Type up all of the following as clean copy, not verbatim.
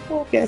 Okay. Okay.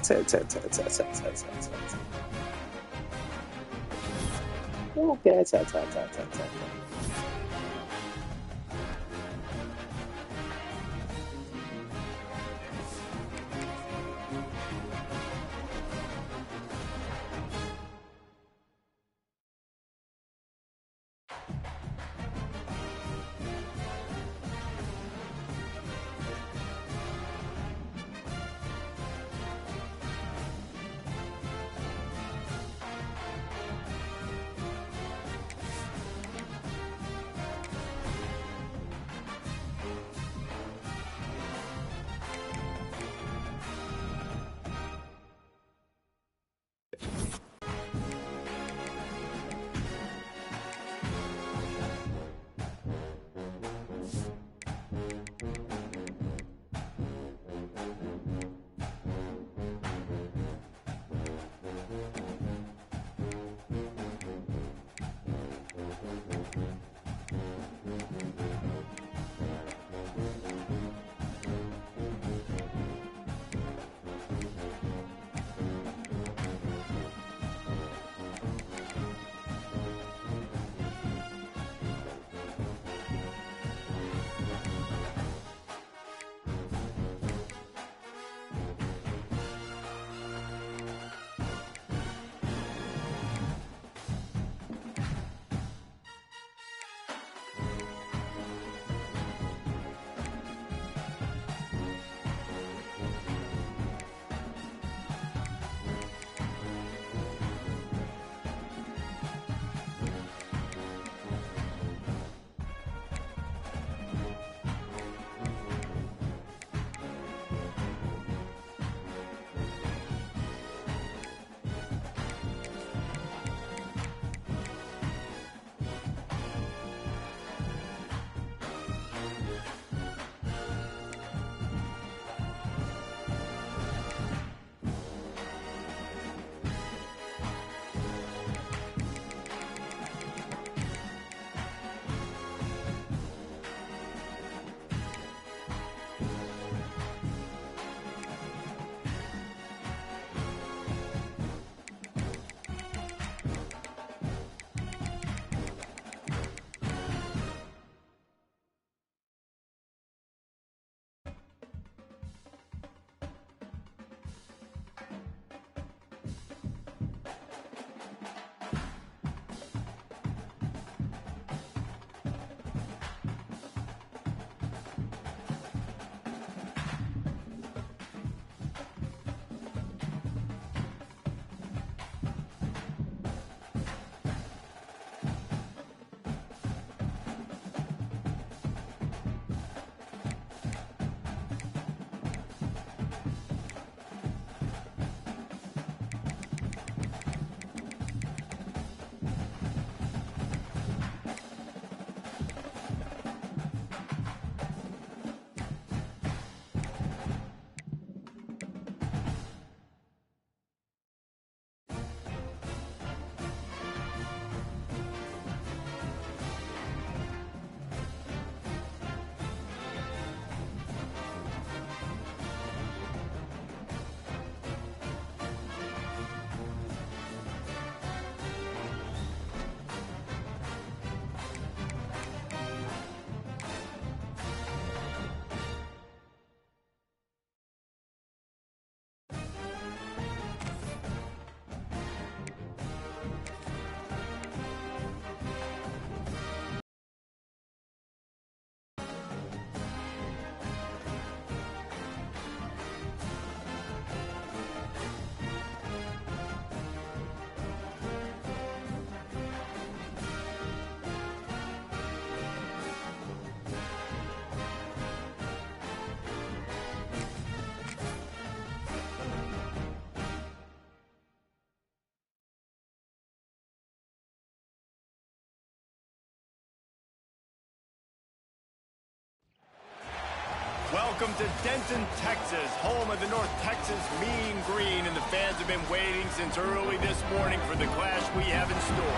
Welcome to Denton, Texas, home of the North Texas Mean Green, and the fans have been waiting since early this morning for the clash we have in store.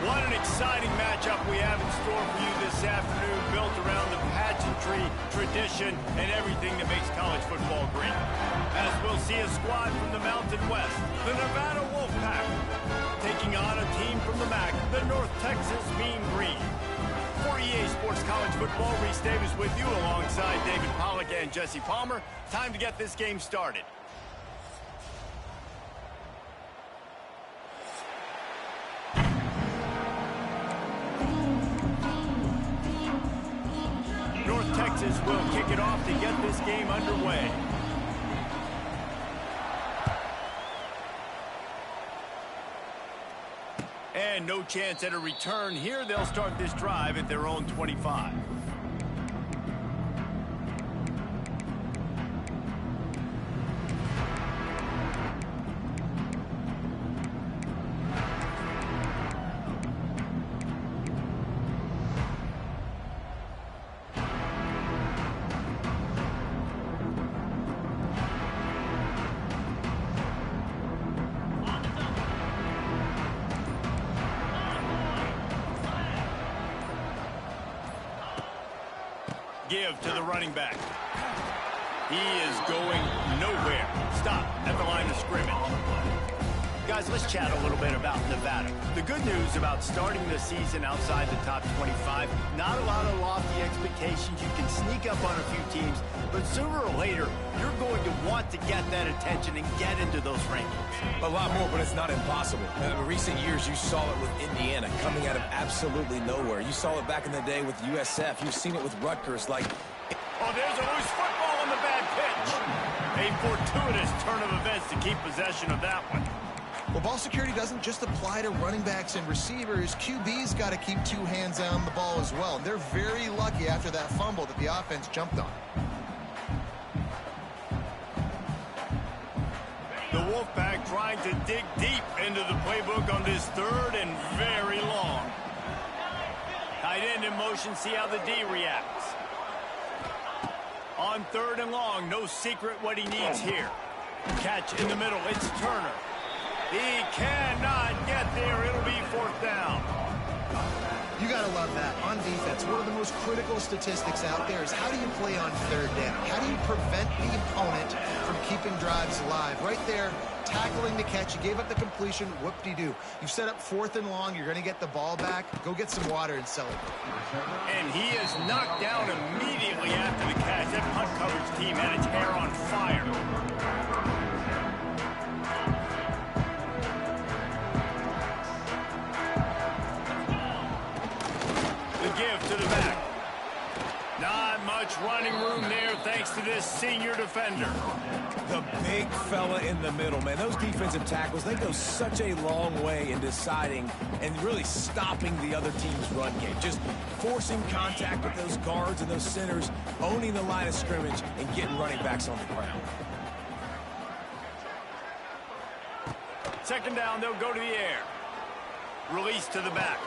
What an exciting matchup we have in store for you this afternoon, built around the pageantry, tradition, and everything that makes college football great. As we'll see a squad from the Mountain West, the Nevada Wolfpack, taking on a team from the MAC, the North Texas Mean Green. For EA Sports College Football, Reese Davis with you alongside David Pollack and Jesse Palmer. Time to get this game started. North Texas will kick it off to get this game underway. And no chance at a return here. They'll start this drive at their own 25. Give to the running back. He is going nowhere. Stop at the line of scrimmage. Guys, let's chat a little bit about Nevada. The good news about starting the season outside the top 25, not a lot of lofty expectations. You can sneak up on a few teams, but sooner or later, you're going to want to get that attention and get into those rankings. A lot more, but it's not impossible. In recent years, you saw it with Indiana coming out of absolutely nowhere. You saw it back in the day with USF. You've seen it with Rutgers. Oh, there's a loose football on the bad pitch. A fortuitous turn of events to keep possession of that one. Well, ball security doesn't just apply to running backs and receivers. QB's got to keep two hands on the ball as well. They're very lucky after that fumble that the offense jumped on. The Wolfpack trying to dig deep into the playbook on this third and very long. Tight end in motion, see how the D reacts. On third and long, no secret what he needs here. Catch in the middle, it's Turner. He cannot get there. It'll be fourth down. You got to love that. On defense, one of the most critical statistics out there is how do you play on third down? How do you prevent the opponent from keeping drives alive? Right there, tackling the catch. You gave up the completion. Whoop-de-doo. You've set up fourth and long. You're going to get the ball back. Go get some water and celebrate. And he is knocked down immediately after the catch. That punt coverage team had its hair on fire. Give to the back. Not much running room there thanks to this senior defender. The big fella in the middle, man. Those defensive tackles, they go such a long way in deciding and really stopping the other team's run game. Just forcing contact with those guards and those centers, owning the line of scrimmage, and getting running backs on the ground. Second down, they'll go to the air. Release to the back.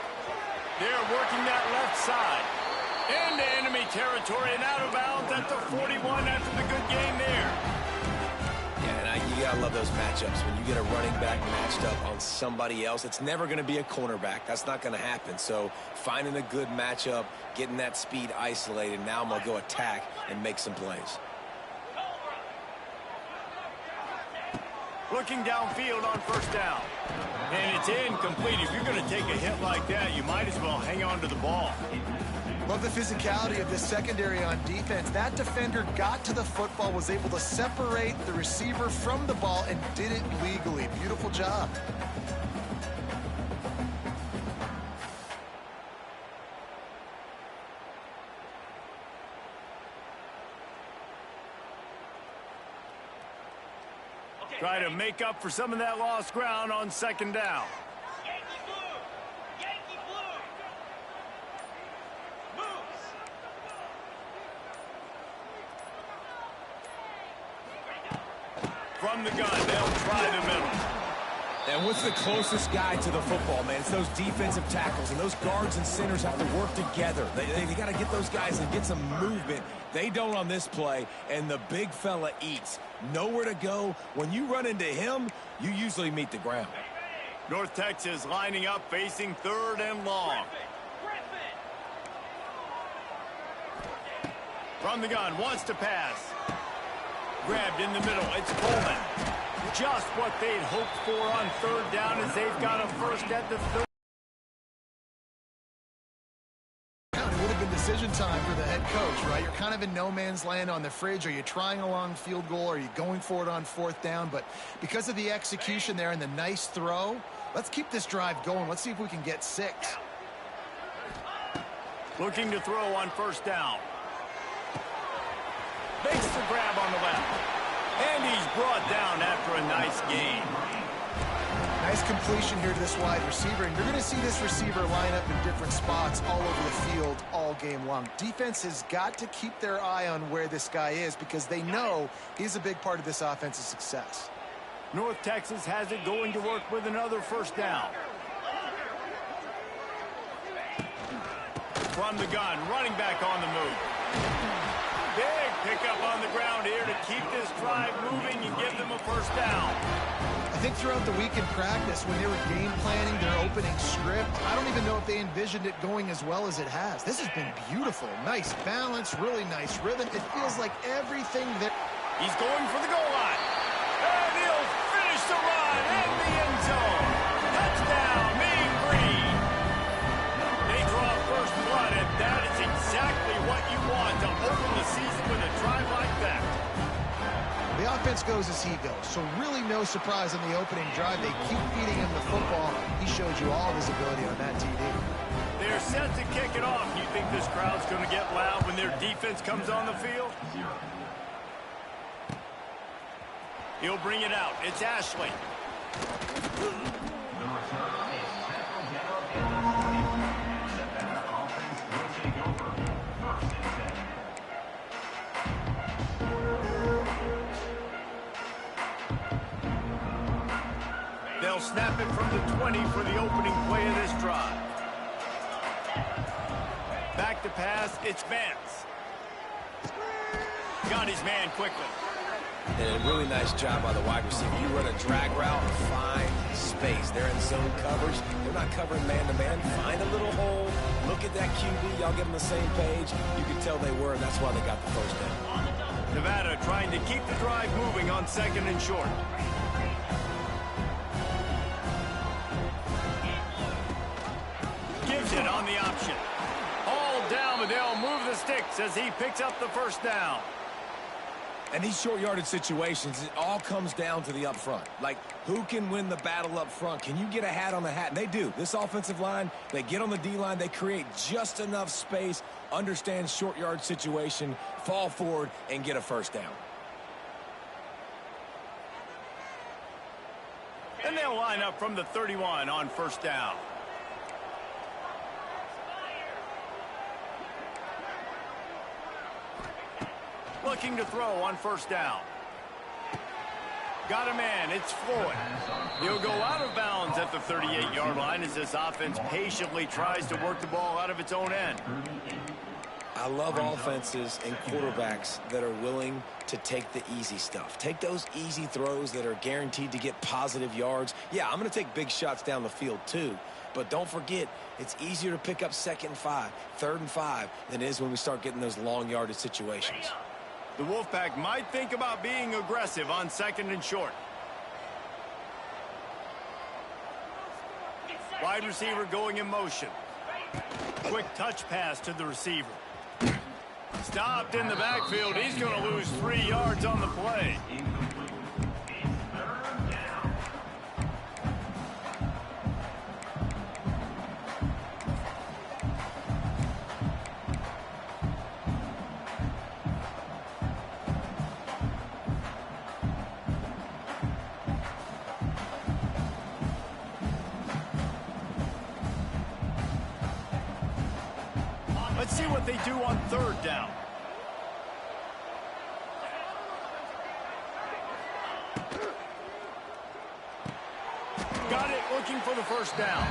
They're working that left side. Into enemy territory and out of bounds at the 41 after the good game there. Yeah, and you gotta love those matchups. When you get a running back matched up on somebody else, it's never going to be a cornerback. That's not going to happen. So finding a good matchup, getting that speed isolated, now I'm going to go attack and make some plays. Looking downfield on first down. And it's incomplete. If you're going to take a hit like that, you might as well hang on to the ball. Love the physicality of this secondary on defense. That defender got to the football, was able to separate the receiver from the ball, and did it legally. Beautiful job. Try to make up for some of that lost ground on second down. From the gun, they'll try the middle. And what's the closest guy to the football, man? It's those defensive tackles, and those guards and centers have to work together. They got to get those guys and get some movement. They don't on this play, and the big fella eats. Nowhere to go. When you run into him, you usually meet the ground. North Texas lining up, facing 3rd and long. From the gun, wants to pass. Grabbed in the middle, it's Coleman. Just what they'd hoped for on 3rd down as they've got a first at the 30. It would have been decision time for the head coach, right? You're kind of in no man's land on the fridge. Are you trying a long field goal? Are you going for it on 4th down? But because of the execution there and the nice throw, let's keep this drive going. Let's see if we can get 6. Looking to throw on 1st down. Makes the grab on the left. And he's brought down after a nice gain. Nice completion here to this wide receiver. And you're going to see this receiver line up in different spots all over the field all game long. Defense has got to keep their eye on where this guy is because they know he's a big part of this offense's success. North Texas has it going to work with another 1st down. From the gun, running back on the move. Big pickup on the ground here to keep this drive moving and give them a 1st down. I think throughout the week in practice, when they were game planning their opening script, I don't even know if they envisioned it going as well as it has. This has been beautiful. Nice balance, really nice rhythm. It feels like everything that... He's going for the goal line. And he'll finish the run in the end zone. Touchdown, Mean Green. They draw first blood, and that is exactly what you want to open the season with a drive like that. The offense goes as he goes, so really no surprise on the opening drive. They keep feeding him the football. He showed you all of his ability on that TD. They're set to kick it off. You think this crowd's going to get loud when their defense comes on the field? He'll bring it out. It's Ashley. They'll snap it from the 20 for the opening play of this drive. Back to pass, it's Vance. Got his man quickly. And a really nice job by the wide receiver. You run a drag route, find space. They're in zone covers. They're not covering man-to-man. Find a little hole. Look at that QB. Y'all get them the same page. You can tell they were, and that's why they got the 1st down. Nevada trying to keep the drive moving on 2nd and short. Gives it on the option. All down, but they'll move the sticks as he picks up the 1st down. And these short yardage situations, it all comes down to the up front. Like, who can win the battle up front? Can you get a hat on the hat? And they do. This offensive line, they get on the D-line, they create just enough space, understand short yard situation, fall forward, and get a 1st down. And they'll line up from the 31 on 1st down. Looking to throw on 1st down. Got a man, it's Floyd. He'll go out of bounds at the 38-yard line as this offense patiently tries to work the ball out of its own end. I love offenses and quarterbacks that are willing to take the easy stuff. Take those easy throws that are guaranteed to get positive yards. Yeah, I'm going to take big shots down the field too. But don't forget, it's easier to pick up 2nd and 5, 3rd and 5 than it is when we start getting those long yardage situations. The Wolfpack might think about being aggressive on 2nd and short. Wide receiver going in motion. Quick touch pass to the receiver. Stopped in the backfield. He's going to lose 3 yards on the play. Let's see what they do on 3rd down. Got it, looking for the first down.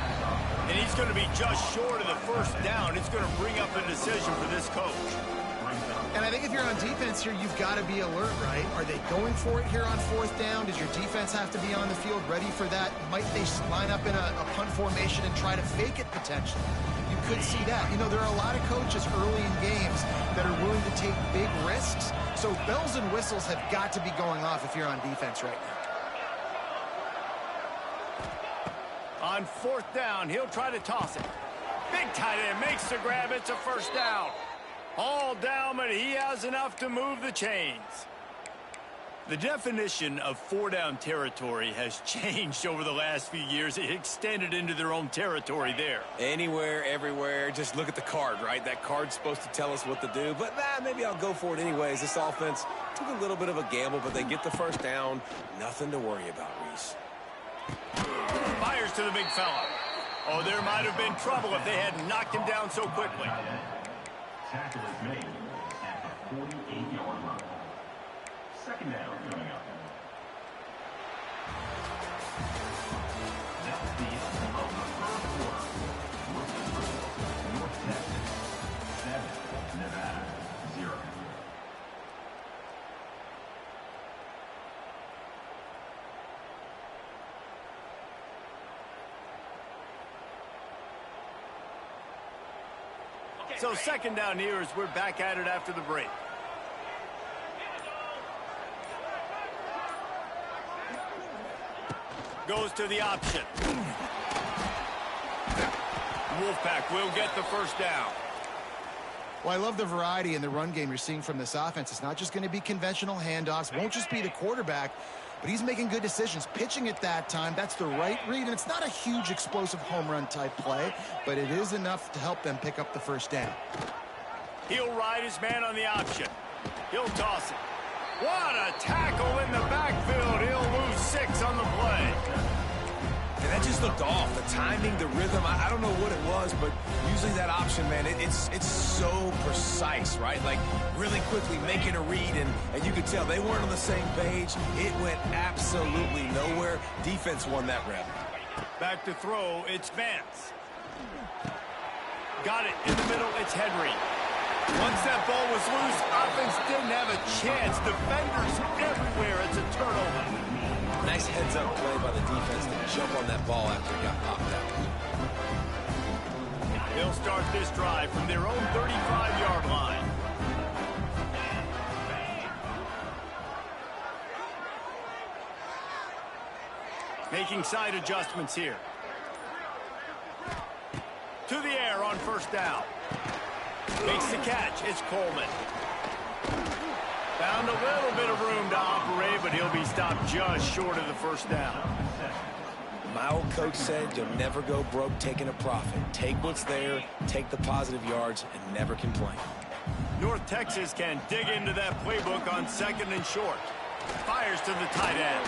And he's going to be just short of the first down. It's going to bring up a decision for this coach. And I think if you're on defense here, you've got to be alert, right? Are they going for it here on fourth down? Does your defense have to be on the field ready for that? Might they line up in a punt formation and try to fake it potentially? You could see that. You know, there are a lot of coaches early in games that are willing to take big risks. So bells and whistles have got to be going off if you're on defense right now. On fourth down, he'll try to toss it. Big tight end makes the grab. It's a first down. All down, but he has enough to move the chains. The definition of four-down territory has changed over the last few years. It extended into their own territory there. Anywhere, everywhere. Just look at the card, right? That card's supposed to tell us what to do. But, maybe I'll go for it anyways. This offense took a little bit of a gamble, but they get the first down. Nothing to worry about, Reese. Fires to the big fella. Oh, there might have been trouble if they had knocked him down so quickly. Tackle is made at the 48-yard line. Second down coming up. That's the end of the third quarter. North Texas 7, Nevada 0. So second down here as we're back at it after the break. Goes to the option. Wolfpack will get the first down. Well, I love the variety in the run game you're seeing from this offense. It's not just going to be conventional handoffs. Won't just be the quarterback, but he's making good decisions. Pitching at that time, that's the right read. And it's not a huge explosive home run type play, but it is enough to help them pick up the first down. He'll ride his man on the option. He'll toss it. What a tackle in the backfield. He'll lose 6 on the play. And that just looked off. The timing, the rhythm, I don't know what it was, but usually that option, man, it's so precise, right? Like, really quickly making a read, and you could tell they weren't on the same page. It went absolutely nowhere. Defense won that rep. Back to throw, it's Vance. Got it in the middle, it's Henry. Once that ball was loose, offense didn't have a chance. Defenders everywhere, it's a turnover. Nice heads-up play by the defense to jump on that ball after it got popped out. They'll start this drive from their own 35-yard line. Making side adjustments here. To the air on first down. Makes the catch. It's Coleman. Found a little bit of room to operate, but he'll be stopped just short of the first down. My old coach said you'll never go broke taking a profit. Take what's there, take the positive yards, and never complain. North Texas can dig into that playbook on second and short. Fires to the tight end.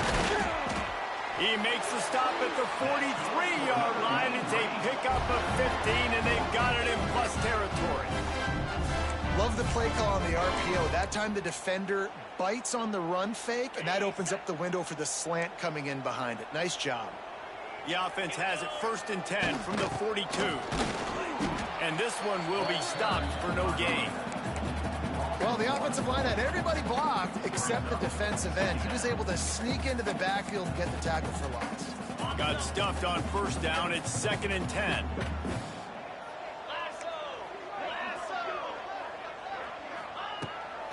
He makes the stop at the 43-yard line. It's a pickup of 15, and they've got it in plus territory. Love the play call on the RPO. That time the defender bites on the run fake, and that opens up the window for the slant coming in behind it. Nice job. The offense has it 1st and 10 from the 42. And this one will be stopped for no gain. Well, the offensive line had everybody blocked except the defensive end. He was able to sneak into the backfield and get the tackle for loss. Got stuffed on first down. It's 2nd and 10.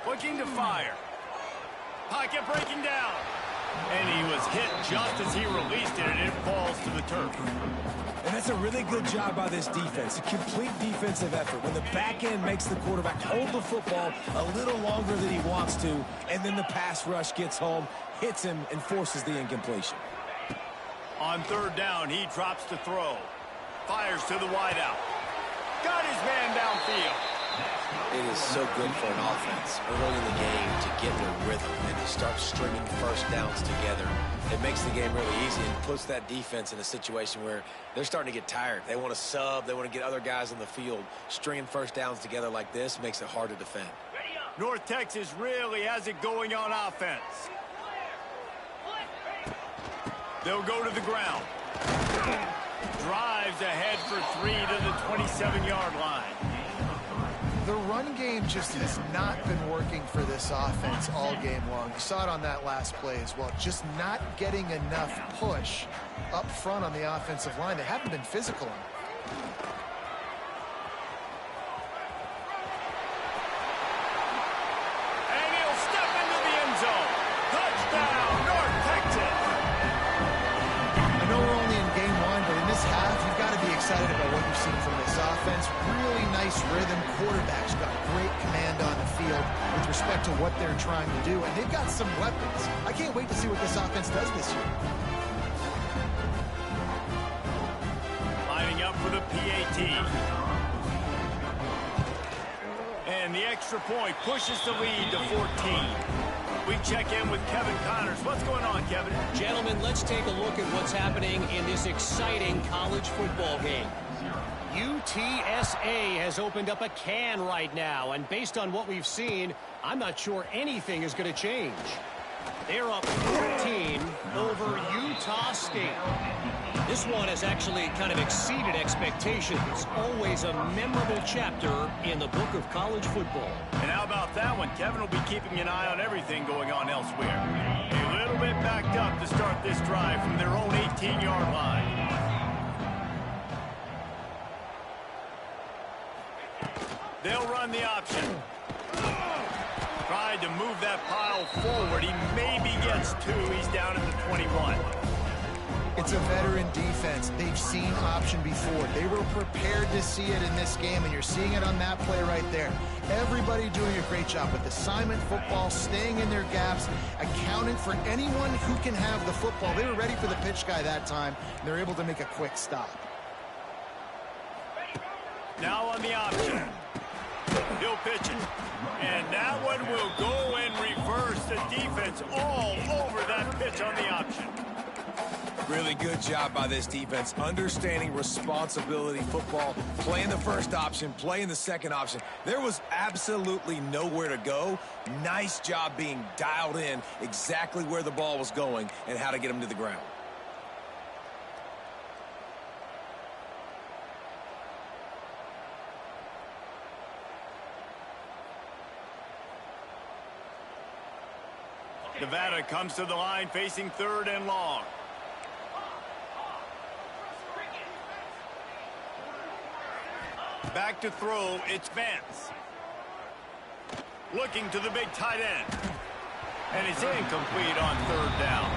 Looking to fire. Pocket breaking down. And he was hit just as he released it, and it falls to the turf. And that's a really good job by this defense. A complete defensive effort. When the back end makes the quarterback hold the football a little longer than he wants to, and then the pass rush gets home, hits him, and forces the incompletion. On third down, he drops to throw. Fires to the wideout. Got his man downfield. It is so good for an offense early in the game to get their rhythm and to start stringing first downs together. It makes the game really easy and puts that defense in a situation where they're starting to get tired. They want to sub. They want to get other guys on the field. Stringing first downs together like this makes it hard to defend. North Texas really has it going on offense. They'll go to the ground. Drives ahead for 3 to the 27-yard line. The run game just has not been working for this offense all game long. You saw it on that last play as well. Just not getting enough push up front on the offensive line. They haven't been physical enough. And he'll step into the end zone. Touchdown, North Texas. I know we're only in game one, but in this half, you've got to be excited about what you've seen from this offense. Really nice rhythm. Quarterback's got great command on the field with respect to what they're trying to do, and they've got some weapons. I can't wait to see what this offense does this year. Lining up for the PAT. And the extra point pushes the lead to 14. We check in with Kevin Connors. What's going on, Kevin? Gentlemen, let's take a look at what's happening in this exciting college football game. UTSA has opened up a can right now, and based on what we've seen, I'm not sure anything is going to change. They're up 14 over Utah State. This one has actually kind of exceeded expectations. Always a memorable chapter in the book of college football. And how about that one? Kevin will be keeping an eye on everything going on elsewhere. A little bit backed up to start this drive from their own 18-yard line. They'll run the option. Tried to move that pile forward. He maybe gets 2. He's down at the 21. It's a veteran defense. They've seen option before. They were prepared to see it in this game, and you're seeing it on that play right there. Everybody doing a great job with assignment football, staying in their gaps, accounting for anyone who can have the football. They were ready for the pitch guy that time, and they're able to make a quick stop. Now on the option. He'll pitch it. And that one will go and reverse the defense all over that pitch on the option. Really good job by this defense, understanding responsibility football, playing the first option, playing the second option. There was absolutely nowhere to go. Nice job being dialed in exactly where the ball was going and how to get him to the ground. Nevada comes to the line facing 3rd and long. Back to throw, it's Vance. Looking to the big tight end. And it's incomplete on 3rd down.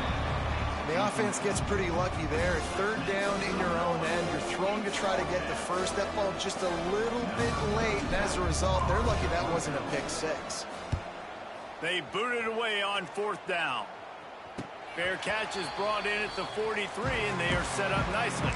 The offense gets pretty lucky there. 3rd down in your own end. You're throwing to try to get the first. That ball just a little bit late, and as a result, they're lucky that wasn't a pick 6. They booted away on 4th down. Fair catch is brought in at the 43, and they are set up nicely.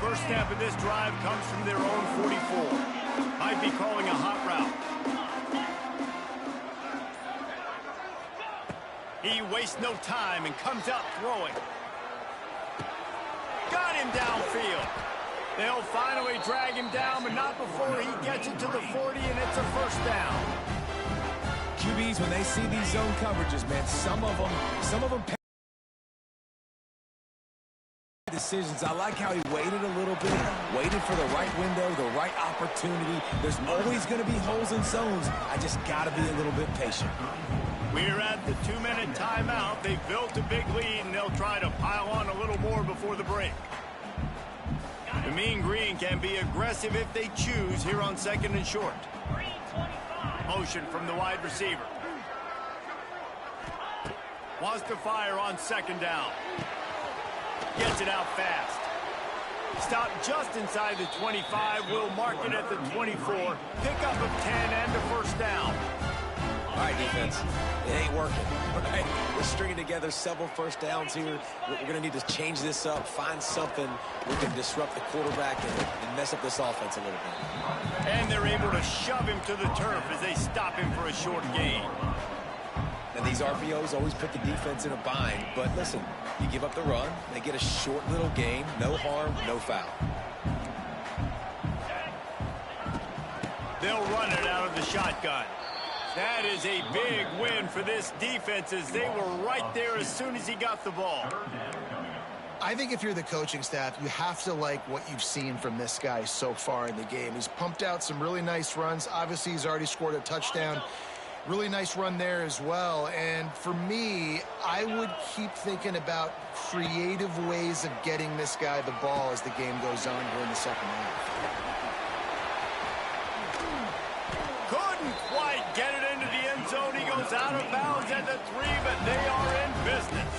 First snap of this drive comes from their own 44. Might be calling a hot route. He wastes no time and comes out throwing. Got him downfield. They'll finally drag him down, but not before he gets it to the 40, and it's a first down. QBs, when they see these zone coverages, man, some of them decisions. I like how he waited a little bit, waited for the right window, the right opportunity. There's always going to be holes in zones. I just got to be a little bit patient. We're at the 2-minute timeout. They've built a big lead, and they'll try to pile on a little more before the break. The Mean Green can be aggressive if they choose here on 2nd and short. Motion from the wide receiver. Wants to fire on 2nd down. Gets it out fast. Stop just inside the 25. We'll mark it at the 24. Pickup of 10 and a first down. All right, defense, it ain't working. Right? We're stringing together several first downs here. We're going to need to change this up, find something we can disrupt the quarterback and mess up this offense a little bit. And they're able to shove him to the turf as they stop him for a short gain. And these RPOs always put the defense in a bind. But listen, you give up the run, they get a short little gain, no harm, no foul. They'll run it out of the shotgun. That is a big win for this defense as they were right there as soon as he got the ball. I think if you're the coaching staff, you have to like what you've seen from this guy so far in the game. He's pumped out some really nice runs. Obviously, he's already scored a touchdown. Really nice run there as well. And for me, I would keep thinking about creative ways of getting this guy the ball as the game goes on here in the second half. Couldn't quite get it into the end zone. He goes out of bounds at the 3, but they are in business.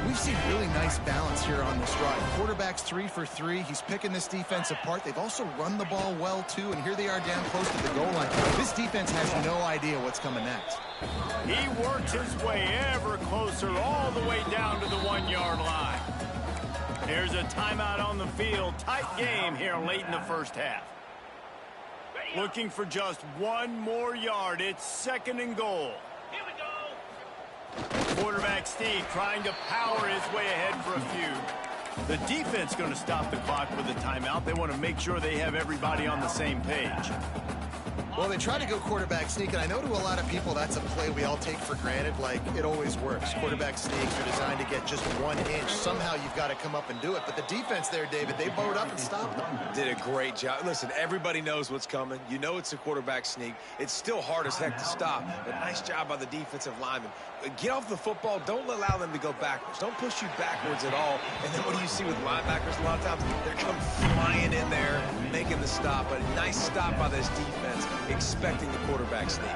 We've seen really nice balance here on this drive. Quarterback's 3 for 3. He's picking this defense apart. They've also run the ball well, too, and here they are down close to the goal line. This defense has no idea what's coming next. He works his way ever closer all the way down to the 1-yard line. Here's a timeout on the field. Tight game here late in the first half. Looking for just one more yard. It's 2nd and goal. Quarterback Steve trying to power his way ahead for a few. The defense going to stop the clock with a timeout. They want to make sure they have everybody on the same page. Well, they try to go quarterback sneak, and I know to a lot of people that's a play we all take for granted, like it always works. Quarterback sneaks are designed to get just 1 inch. Somehow you've got to come up and do it. But the defense there, David, they bowed up and stopped them. Did a great job. Listen, everybody knows what's coming. You know it's a quarterback sneak. It's still hard as heck to stop, but nice job by the defensive lineman. Get off the football. Don't allow them to go backwards. Don't push you backwards at all. And then what do you see with linebackers? A lot of times they're coming flying in there, making the stop. But a nice stop by this defense, expecting the quarterback sneak.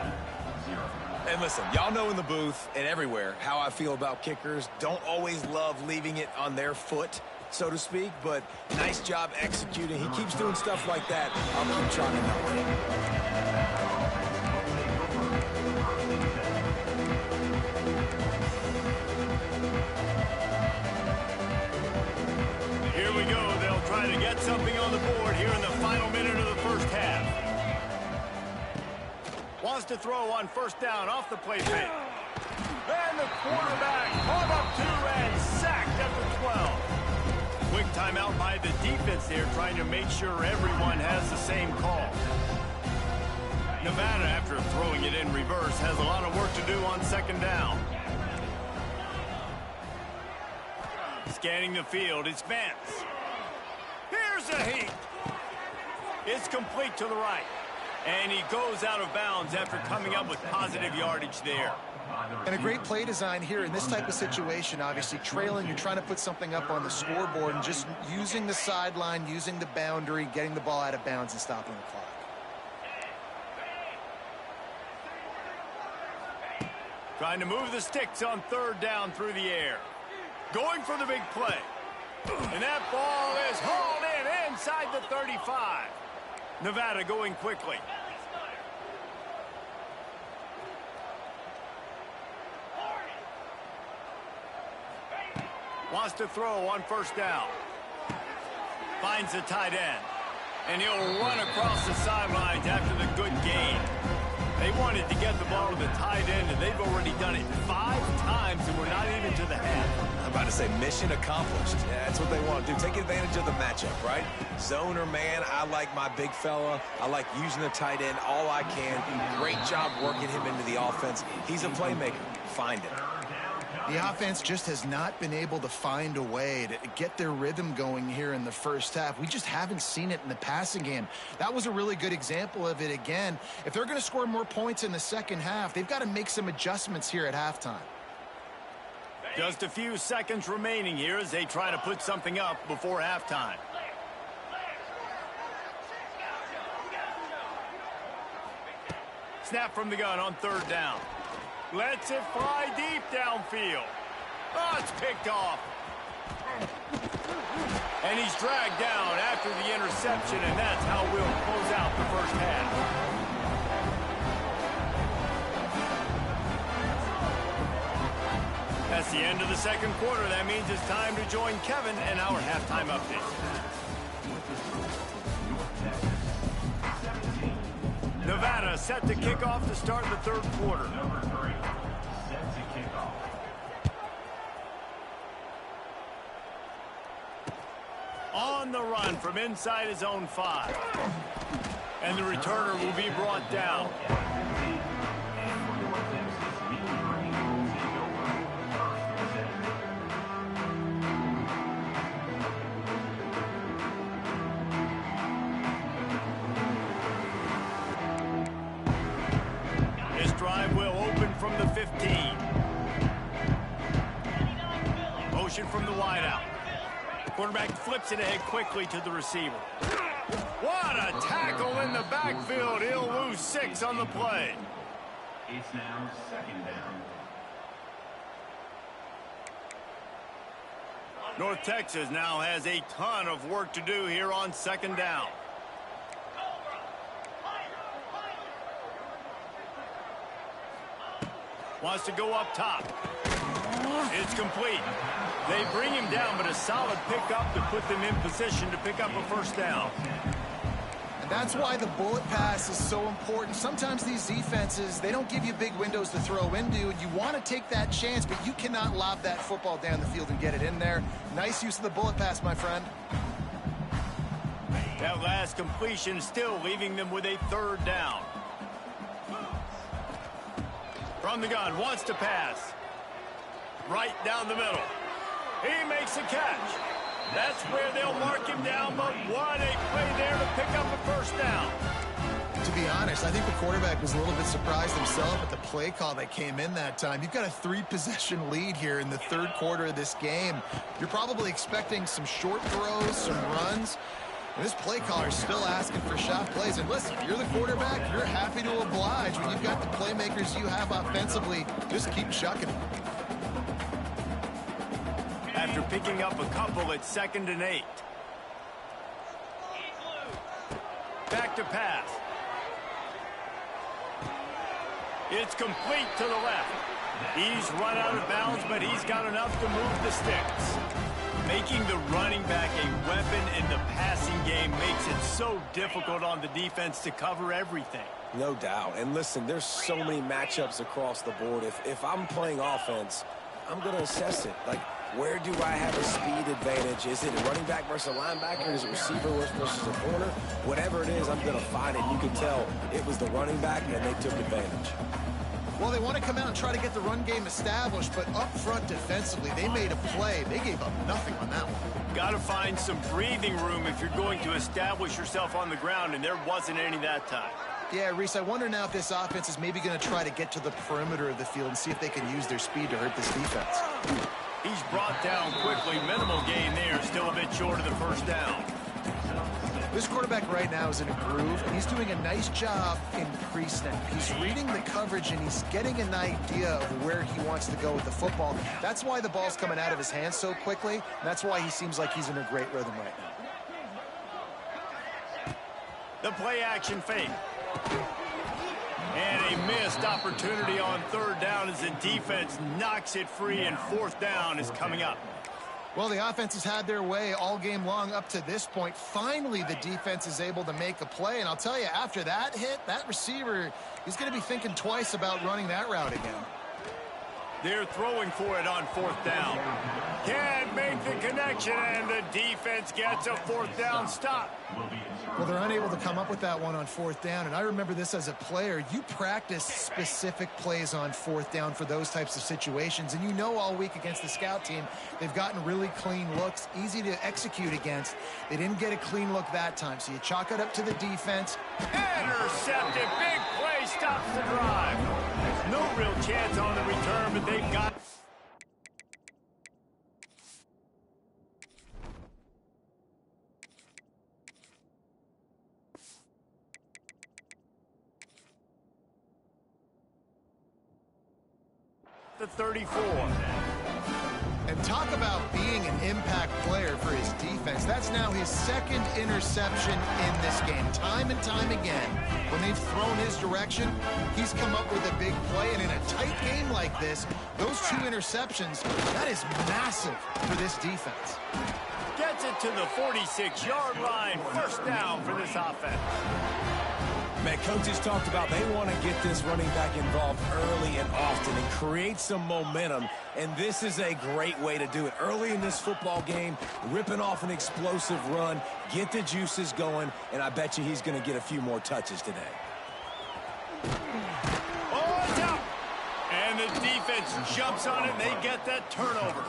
And listen, y'all know in the booth and everywhere how I feel about kickers. Don't always love leaving it on their foot, so to speak, but nice job executing. He keeps doing stuff like that. I'll keep trying to help him. Here we go. They'll try to get something on the board here in the final minute of the first half. Wants to throw on 1st down off the play fake. And the quarterback caught up 2 and sacked at the 12. Quick timeout by the defense there, trying to make sure everyone has the same call. Nevada, after throwing it in reverse, has a lot of work to do on 2nd down. Scanning the field, it's Vance. Here's a heat. It's complete to the right. And he goes out of bounds after coming up with positive yardage there. And a great play design here in this type of situation. Obviously trailing, you're trying to put something up on the scoreboard and just using the sideline, using the boundary, getting the ball out of bounds and stopping the clock. Trying to move the sticks on 3rd down through the air. Going for the big play. And that ball is hauled in inside the 35. Nevada going quickly. Wants to throw on 1st down. Finds the tight end. And he'll run across the sidelines after the good gain. They wanted to get the ball to the tight end, and they've already done it 5 times, and we're not even to the half. I'm about to say mission accomplished. Yeah, that's what they want to do. Take advantage of the matchup, right? Zone or man, I like my big fella. I like using the tight end all I can. Great job working him into the offense. He's a playmaker. Find him. The offense just has not been able to find a way to get their rhythm going here in the first half. We just haven't seen it in the passing game. That was a really good example of it again. If they're going to score more points in the second half, they've got to make some adjustments here at halftime. Just a few seconds remaining here as they try to put something up before halftime. Snap from the gun on 3rd down. Lets it fly deep downfield. Oh, it's picked off. And he's dragged down after the interception, and that's how we'll close out the first half. That's the end of the 2nd quarter. That means it's time to join Kevin and our halftime update. Nevada set to kick off to start the 3rd quarter. Number 3, set to kick off. On the run from inside his own 5. And the returner will be brought down. This drive will open from the 15. Motion from the wideout. Quarterback flips it ahead quickly to the receiver. What a tackle in the backfield. He'll lose 6 on the play. It's now second down. North Texas now has a ton of work to do here on second down. Wants to go up top. It's complete. They bring him down, but a solid pickup to put them in position to pick up a first down. And that's why the bullet pass is so important. Sometimes these defenses, they don't give you big windows to throw into, and you want to take that chance, but you cannot lob that football down the field and get it in there. Nice use of the bullet pass, my friend. That last completion still leaving them with a third down. From the gun, wants to pass. Right down the middle. He makes a catch. That's where they'll mark him down, but what a play there to pick up a first down. To be honest, I think the quarterback was a little bit surprised himself at the play call that came in that time. You've got a 3-possession lead here in the third quarter of this game. You're probably expecting some short throws, some runs. And this play caller is still asking for shot plays. And listen, if you're the quarterback, you're happy to oblige. When you've got the playmakers you have offensively, just keep chucking them. After picking up a couple at 2nd and 8. Back to pass. It's complete to the left. He's run out of bounds, but he's got enough to move the sticks. Making the running back a weapon in the passing game makes it so difficult on the defense to cover everything. No doubt. And listen, there's so many matchups across the board. If I'm playing offense, I'm going to assess it. Like, where do I have a speed advantage? Is it a running back versus a linebacker? Is it receiver versus a corner? Whatever it is, I'm going to find it. You can tell it was the running back, and they took advantage. Well, they want to come out and try to get the run game established, but up front defensively, they made a play. They gave up nothing on that one. Got to find some breathing room if you're going to establish yourself on the ground, and there wasn't any that time. Yeah, Reese, I wonder now if this offense is maybe going to try to get to the perimeter of the field and see if they can use their speed to hurt this defense. He's brought down quickly. Minimal gain there. Still a bit short of the first down. This quarterback right now is in a groove, and he's doing a nice job in pre-snap. He's reading the coverage, and he's getting an idea of where he wants to go with the football. That's why the ball's coming out of his hands so quickly, and that's why he seems like he's in a great rhythm right now. The play action fake. And a missed opportunity on third down as the defense knocks it free, and fourth down is coming up. Well, the offense has had their way all game long up to this point. Finally, the defense is able to make a play. And I'll tell you, after that hit, that receiver, he's going to be thinking twice about running that route again. They're throwing for it on fourth down. Can't make the connection, and the defense gets a fourth down stop. Well, they're unable to come up with that one on fourth down, and I remember this as a player. You practice specific plays on fourth down for those types of situations, and you know all week against the scout team, they've gotten really clean looks, easy to execute against. They didn't get a clean look that time, so you chalk it up to the defense. Intercepted. Big play stops the drive. No real chance on the return, but they've got... the 34. And talk about being an impact player for his defense. That's now his second interception in this game. Time and time again, when they've thrown his direction, he's come up with a big play. And in a tight game like this, those 2 interceptions, that is massive for this defense. Gets it to the 46-yard line. First down for this offense. Man, coaches talked about they want to get this running back involved early and often and create some momentum, and this is a great way to do it. Early in this football game, ripping off an explosive run, get the juices going, and I bet you he's going to get a few more touches today. Oh, it's out! And the defense jumps on it, and they get that turnover.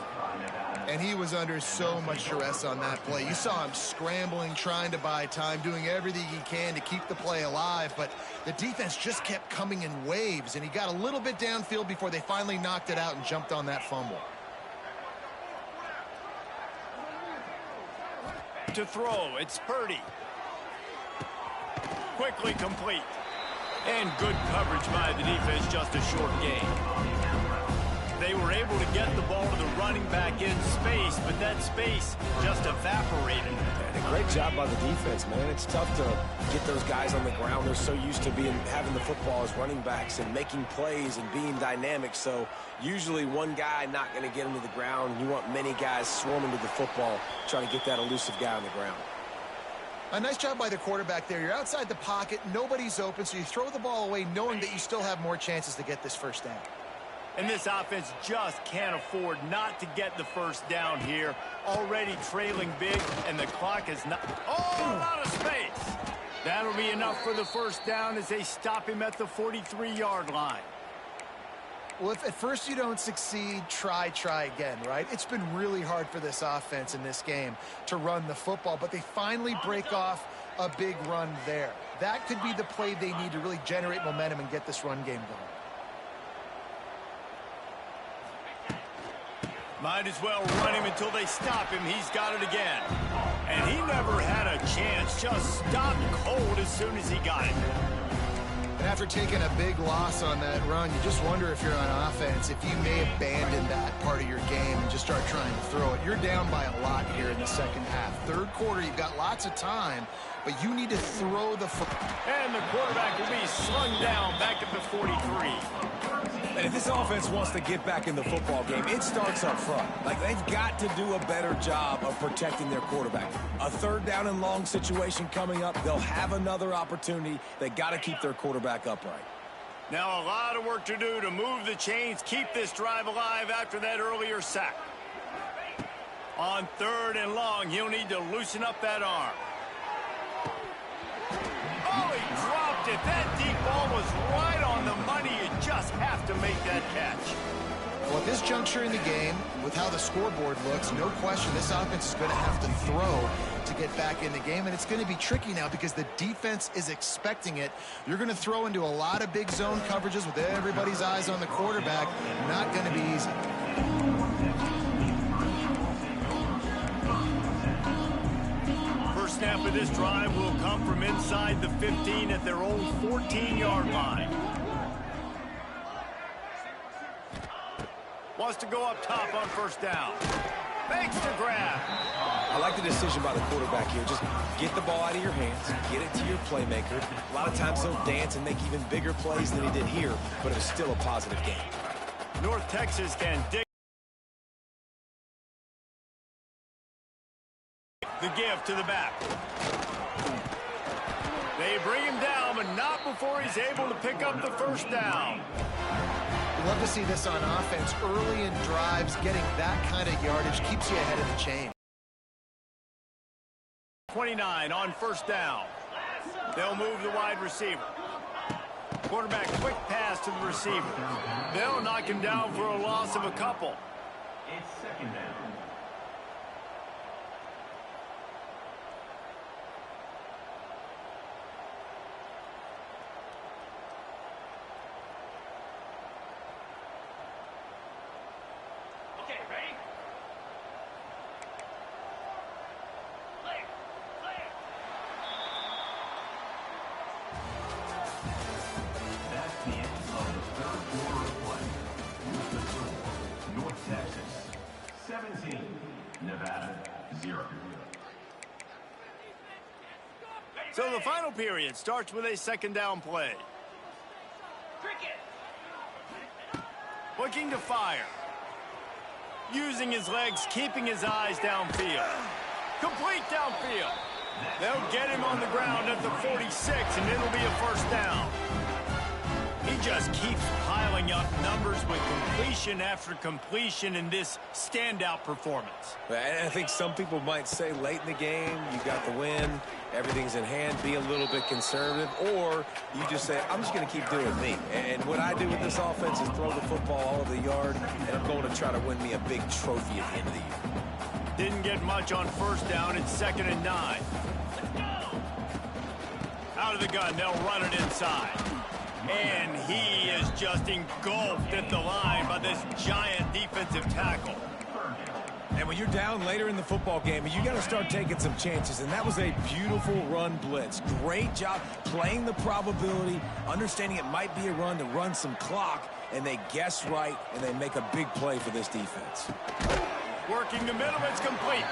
And he was under so much duress on that play. You saw him scrambling, trying to buy time, doing everything he can to keep the play alive, but the defense just kept coming in waves, and he got a little bit downfield before they finally knocked it out and jumped on that fumble. To throw, it's Purdy. Quickly complete. And good coverage by the defense, just a short gain. They were able to get the ball to the running back in space, but that space just evaporated. And a great job by the defense, man. It's tough to get those guys on the ground. They're so used to having the football as running backs and making plays and being dynamic. So usually one guy not going to get him to the ground. You want many guys swarming to the football, trying to get that elusive guy on the ground. A nice job by the quarterback there. You're outside the pocket, nobody's open, so you throw the ball away knowing that you still have more chances to get this first down. And this offense just can't afford not to get the first down here. Already trailing big, and the clock is not... Oh, a lot of space. That'll be enough for the first down as they stop him at the 43-yard line. Well, if at first you don't succeed, try again, right? It's been really hard for this offense in this game to run the football, but they finally break off a big run there. That could be the play they need to really generate momentum and get this run game going. Might as well run him until they stop him. He's got it again. And he never had a chance. Just stopped cold as soon as he got it. And after taking a big loss on that run, you just wonder if you're on offense, if you may abandon that part of your game and just start trying to throw it. You're down by a lot here in the second half. Third quarter, you've got lots of time, but you need to throw the football. And the quarterback will be slung down back at the 43. And if this offense wants to get back in the football game, it starts up front. Like, they've got to do a better job of protecting their quarterback. A third down and long situation coming up. They'll have another opportunity. They got to keep their quarterback upright. Now a lot of work to do to move the chains, keep this drive alive after that earlier sack. On third and long, he'll need to loosen up that arm. Oh, he dropped it. That deep ball was right on the money. You just have to make that catch. Well, at this juncture in the game, with how the scoreboard looks, no question this offense is going to have to throw to get back in the game, and it's going to be tricky now because the defense is expecting it. You're going to throw into a lot of big zone coverages with everybody's eyes on the quarterback. Not going to be easy. First snap of this drive will come from inside the 15 at their own 14-yard line. Wants to go up top on first down. Fakes the grab. I like the decision by the quarterback here. Just get the ball out of your hands, get it to your playmaker. A lot of times he'll dance and make even bigger plays than he did here, but it was still a positive game. North Texas can dig the give to the back. They bring him down, but not before he's able to pick up the first down. Love to see this on offense. Early in drives, getting that kind of yardage keeps you ahead of the chain. 29 on first down. They'll move the wide receiver. Quarterback quick pass to the receiver. They'll knock him down for a loss of a couple. It's second down. So the final period starts with a second down play. Looking to fire. Using his legs, keeping his eyes downfield. Complete downfield. They'll get him on the ground at the 46, and it'll be a first down. He just keeps piling up numbers with completion after completion in this standout performance. And I think some people might say late in the game, you got the win, everything's in hand, be a little bit conservative, or you just say, I'm just going to keep doing me. And what I do with this offense is throw the football all over the yard, and I'm going to try to win me a big trophy at the end of the year. Didn't get much on first down. It's 2nd and 9. Out of the gun, they'll run it inside. And he is just engulfed at the line by this giant defensive tackle. And when you're down later in the football game, you got to start taking some chances. And that was a beautiful run blitz. Great job playing the probability, understanding it might be a run to run some clock, and they guess right, and they make a big play for this defense. Working the middle, it's complete.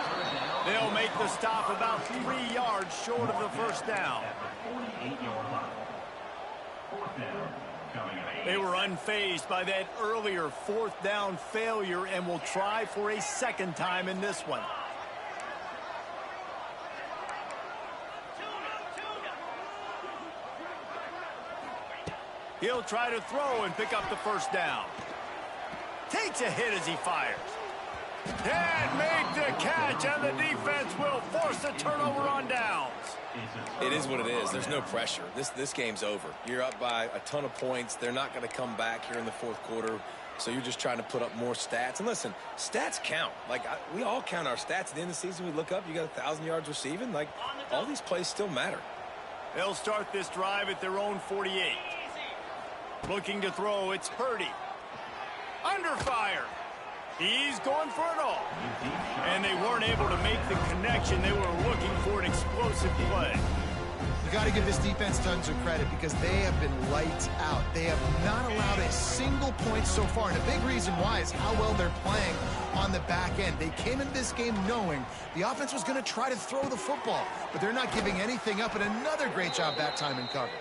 They'll make the stop about 3 yards short of the first down. They were unfazed by that earlier 4th down failure and will try for a second time in this one. He'll try to throw and pick up the first down. Takes a hit as he fires. And make the catch, and the defense will force a turnover on downs. It is what it is. There's no pressure. This game's over. You're up by a ton of points. They're not going to come back here in the 4th quarter, so you're just trying to put up more stats. And listen, stats count. Like, we all count our stats. At the end of the season, we look up, you got 1,000 yards receiving. Like, all these plays still matter. They'll start this drive at their own 48. Looking to throw, it's Purdy. Under fire. He's going for it all. And they weren't able to make the connection. They were looking for an explosive play. You got to give this defense tons of credit because they have been lights out. They have not allowed a single point so far. And a big reason why is how well they're playing on the back end. They came into this game knowing the offense was going to try to throw the football, but they're not giving anything up. And another great job that time in coverage.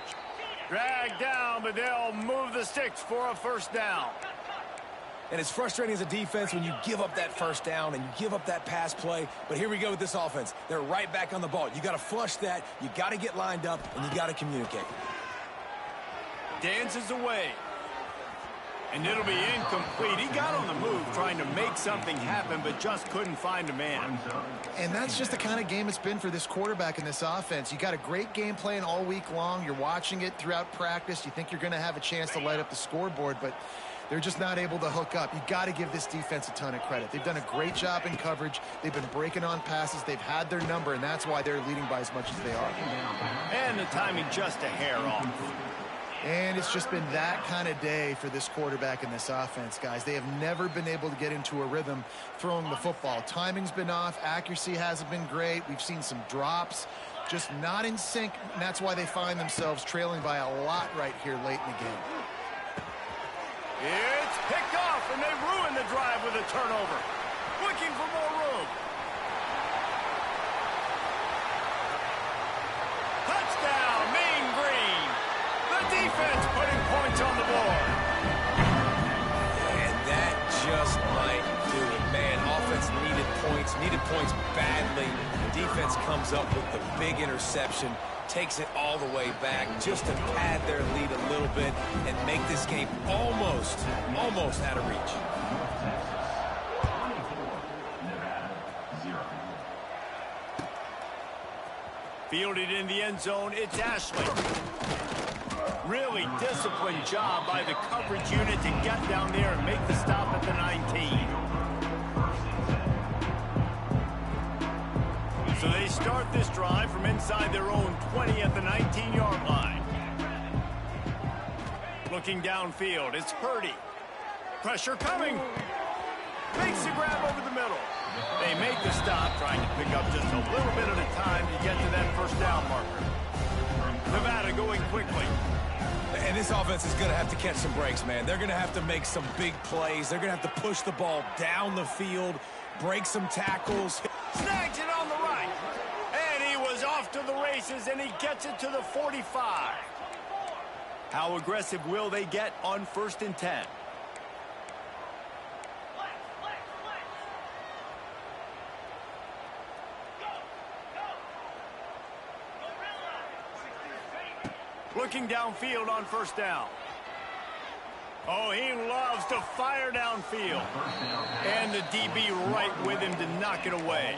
Dragged down, but they'll move the sticks for a first down. And it's frustrating as a defense when you give up that first down and you give up that pass play. But here we go with this offense. They're right back on the ball. You got to flush that. You got to get lined up, and you got to communicate. Dances away. And it'll be incomplete. He got on the move trying to make something happen, but just couldn't find a man. And that's just the kind of game it's been for this quarterback in this offense. You got a great game plan all week long. You're watching it throughout practice. You think you're going to have a chance to light up the scoreboard, but they're just not able to hook up. You got to give this defense a ton of credit. They've done a great job in coverage. They've been breaking on passes. They've had their number, and that's why they're leading by as much as they are. And the timing just a hair off. And it's just been that kind of day for this quarterback in this offense, guys. They have never been able to get into a rhythm throwing the football. Timing's been off. Accuracy hasn't been great. We've seen some drops. Just not in sync, and that's why they find themselves trailing by a lot right here late in the game. It's picked off, and they ruin the drive with a turnover. Looking for more room. Touchdown, Mean Green. The defense putting points on the board. And that just might do it, man. Offense needed points badly. The defense comes up with the big interception, takes it all the way back just to pad their lead a little bit and make this game almost out of reach. Fielded in the end zone, it's Ashley. Really disciplined job by the coverage unit to get down there and make the stop at the 19. So they start this drive from inside their own 20 at the 19-yard line. Looking downfield, it's Purdy. Pressure coming. Makes the grab over the middle. They make the stop, trying to pick up just a little bit at a time to get to that first down marker. Nevada going quickly. And this offense is going to have to catch some breaks, man. They're going to have to make some big plays. They're going to have to push the ball down the field, break some tackles. Snags it on the right. And he was off to the races, and he gets it to the 45. How aggressive will they get on 1st and 10? Looking downfield on first down. Oh, he loves to fire downfield. And the DB right with him to knock it away.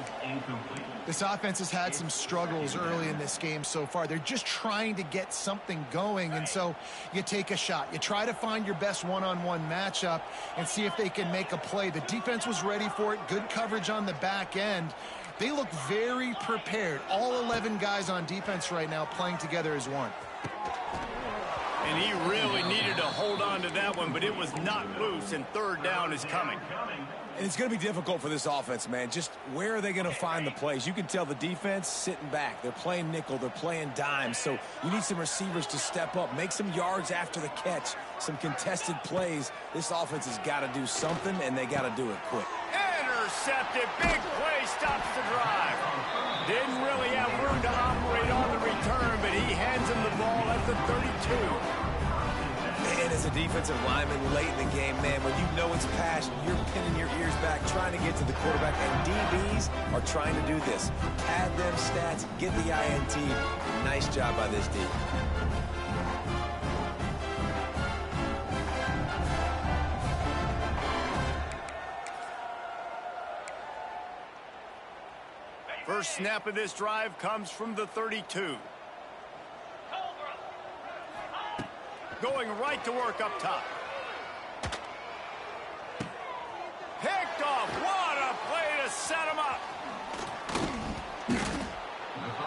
This offense has had some struggles early in this game so far. They're just trying to get something going, and so you take a shot. You try to find your best one-on-one matchup and see if they can make a play. The defense was ready for it. Good coverage on the back end. They look very prepared. All 11 guys on defense right now playing together as one. And he really needed to hold on to that one, but it was not loose, and third down is coming. And it's going to be difficult for this offense, man. Just where are they going to find the plays? You can tell the defense sitting back. They're playing nickel. They're playing dime. So you need some receivers to step up, make some yards after the catch, some contested plays. This offense has got to do something, and they got to do it quick. Intercepted. Big play stops the drive. Didn't really have room to operate on the return, but he hands him the ball at the 32. And as a defensive lineman late in the game, man, when you know it's passion, you're pinning your ears back, trying to get to the quarterback, and DBs are trying to do this. Pad them stats, get the INT. Nice job by this D. First snap of this drive comes from the 32. Going right to work up top. Picked off. What a play to set him up.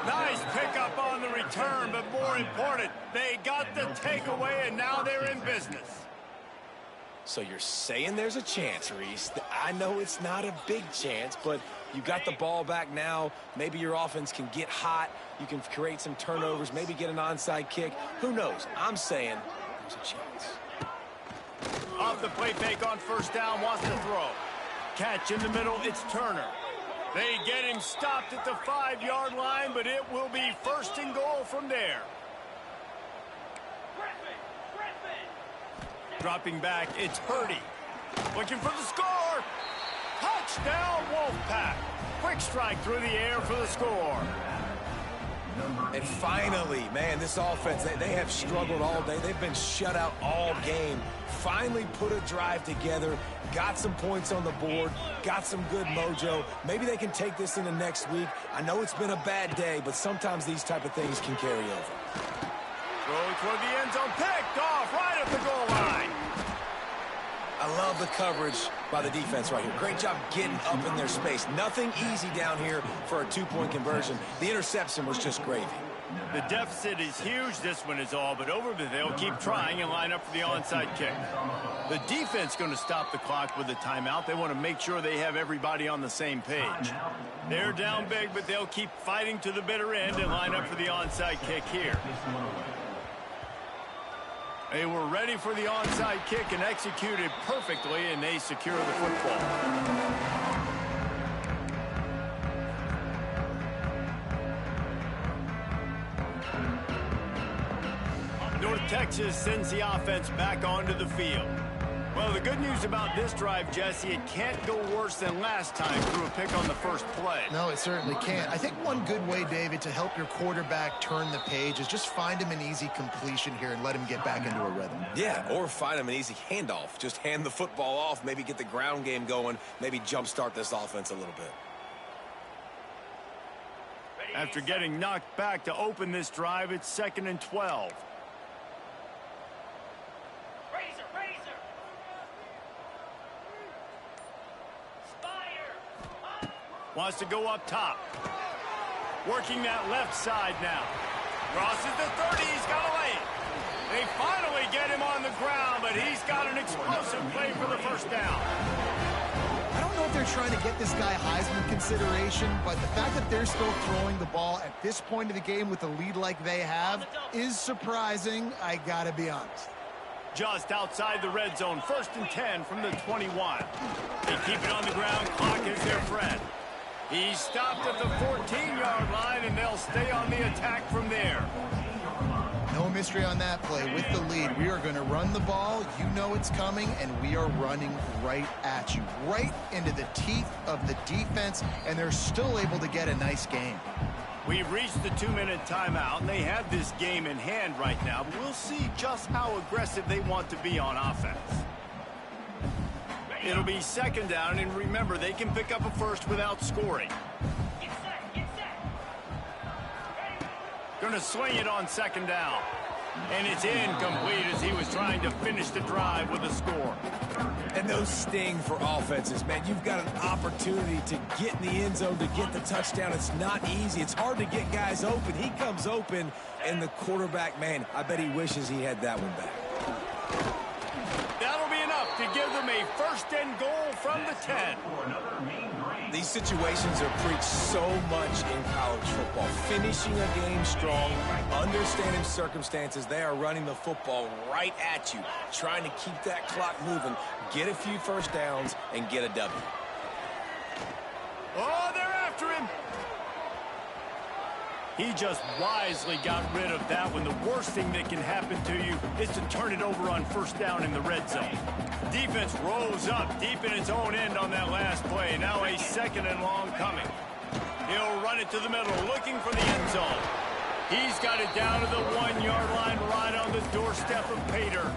Nice pickup on the return, but more important, they got the takeaway, and now they're in business. So you're saying there's a chance, Reese. I know it's not a big chance, but you got the ball back now. Maybe your offense can get hot. You can create some turnovers, maybe get an onside kick. Who knows? I'm saying there's a chance. Off the play fake on first down, wants to throw. Catch in the middle, it's Turner. They get him stopped at the 5-yard line, but it will be first and goal from there. Dropping back, it's Purdy. Looking for the score. Touchdown, Wolfpack. Quick strike through the air for the score. And finally, man, this offense, they have struggled all day. They've been shut out all game. Finally put a drive together, got some points on the board, got some good mojo. Maybe they can take this into next week. I know it's been a bad day, but sometimes these type of things can carry over. Throw toward the end zone, picked off right at the goal line. I love the coverage by the defense right here. Great job getting up in their space. Nothing easy down here for a two-point conversion. The interception was just gravy. The deficit is huge. This one is all but over, but they'll keep trying and line up for the onside kick. The defense going to stop the clock with a timeout. They want to make sure they have everybody on the same page. They're down big, but they'll keep fighting to the bitter end and line up for the onside kick here. They were ready for the onside kick and executed perfectly, and they secure the football. North Texas sends the offense back onto the field. Well, the good news about this drive, Jesse, it can't go worse than last time through a pick on the first play. No, it certainly can't. I think one good way, David, to help your quarterback turn the page is just find him an easy completion here and let him get back into a rhythm. Yeah, or find him an easy handoff. Just hand the football off, maybe get the ground game going, maybe jumpstart this offense a little bit. After getting knocked back to open this drive, it's 2nd and 12. Wants to go up top. Working that left side now. Crosses the 30. He's got to lay it. They finally get him on the ground, but he's got an explosive play for the first down. I don't know if they're trying to get this guy Heisman consideration, but the fact that they're still throwing the ball at this point of the game with a lead like they have is surprising, I got to be honest. Just outside the red zone, 1st and 10 from the 21. They keep it on the ground. Clock is their friend. He's stopped at the 14-yard line, and they'll stay on the attack from there. No mystery on that play. With the lead, we are going to run the ball. You know it's coming, and we are running right at you, right into the teeth of the defense, and they're still able to get a nice game. We've reached the 2-minute timeout, and they have this game in hand right now. But we'll see just how aggressive they want to be on offense. It'll be second down, and remember, they can pick up a first without scoring. Going to swing it on second down. And it's incomplete as he was trying to finish the drive with a score. And those sting for offenses, man. You've got an opportunity to get in the end zone, to get the touchdown. It's not easy. It's hard to get guys open. He comes open, and the quarterback, man, I bet he wishes he had that one back. That'll be enough to give them a first and goal from the 10. These situations are preached so much in college football. Finishing a game strong, understanding circumstances. They are running the football right at you, trying to keep that clock moving, get a few first downs, and get a W. Oh, they're after him. He just wisely got rid of that one. The worst thing that can happen to you is to turn it over on first down in the red zone. Defense rose up deep in its own end on that last play. Now a second and long coming. He'll run it to the middle, looking for the end zone. He's got it down to the 1-yard line, right on the doorstep of Pater.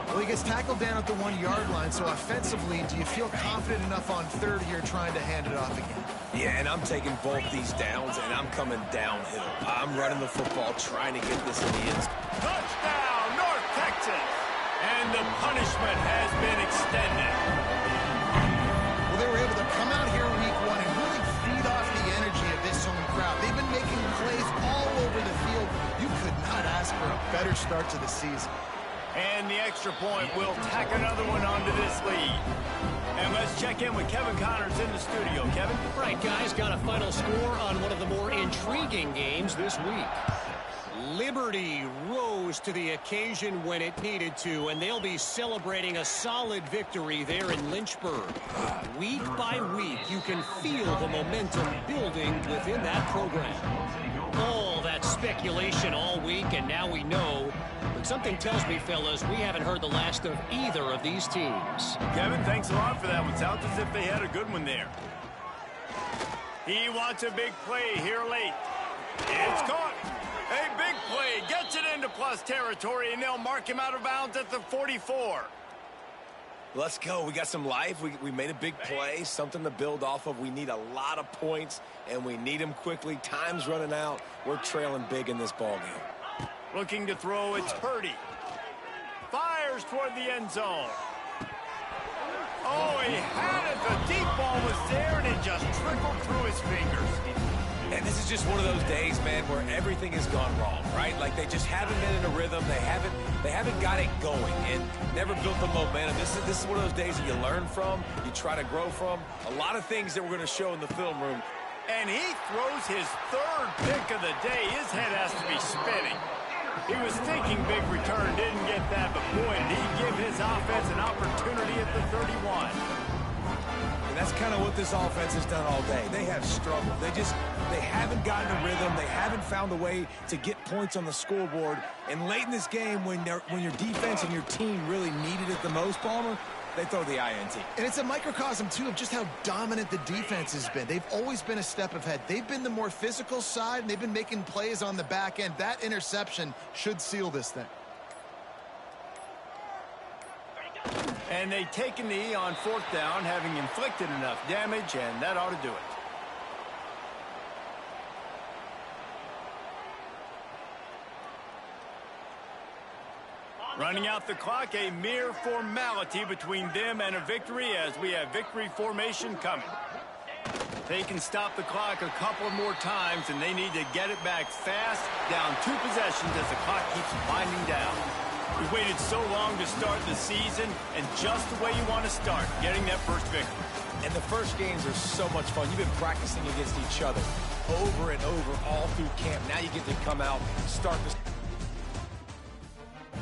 Well, he gets tackled down at the 1-yard line, so offensively, do you feel confident enough on third here trying to hand it off again? Yeah, and I'm taking both these downs, and I'm coming downhill. I'm running the football, trying to get this in the end zone. Touchdown, North Texas! And the punishment has been extended. Well, they were able to come out here week one and really feed off the energy of this home crowd. They've been making plays all over the field. You could not ask for a better start to the season. And the extra point will tack another one onto this lead. And let's check in with Kevin Connors in the studio. Kevin? Right, guys, got a final score on one of the more intriguing games this week. Liberty rose to the occasion when it needed to, and they'll be celebrating a solid victory there in Lynchburg. Week by week, you can feel the momentum building within that program. All that speculation all week, and now we know. But something tells me, fellas, we haven't heard the last of either of these teams. Kevin, thanks a lot for that one. Sounds as if they had a good one there. He wants a big play here late. It's caught. A big play gets it into plus territory, and they'll mark him out of bounds at the 44. Let's go. We got some life. We made a big play, something to build off of. We need a lot of points, and we need them quickly. Time's running out. We're trailing big in this ballgame. Looking to throw, it's Purdy. Fires toward the end zone. Oh, he had it. The deep ball was there, and it just trickled through his fingers. And this is just one of those days, man, where everything has gone wrong, right? Like they just haven't been in a rhythm. They haven't got it going and never built the momentum. This is one of those days that you learn from, you try to grow from. A lot of things that we're going to show in the film room. And he throws his third pick of the day. His head has to be spinning. He was thinking big return, didn't get that, but boy, did he give his offense an opportunity at the 31. And that's kind of what this offense has done all day. They have struggled. They haven't gotten a rhythm. They haven't found a way to get points on the scoreboard. And late in this game, when your defense and your team really needed it the most, Palmer, they throw the INT. And it's a microcosm, too, of just how dominant the defense has been. They've always been a step ahead. They've been the more physical side, and they've been making plays on the back end. That interception should seal this thing. And they take a knee on fourth down, having inflicted enough damage, and that ought to do it. Running out the clock, a mere formality between them and a victory as we have victory formation coming. They can stop the clock a couple more times, and they need to get it back fast, down 2 possessions as the clock keeps winding down. We waited so long to start the season, and just the way you want to start, getting that first victory. And the first games are so much fun. You've been practicing against each other over and over all through camp. Now you get to come out, start this.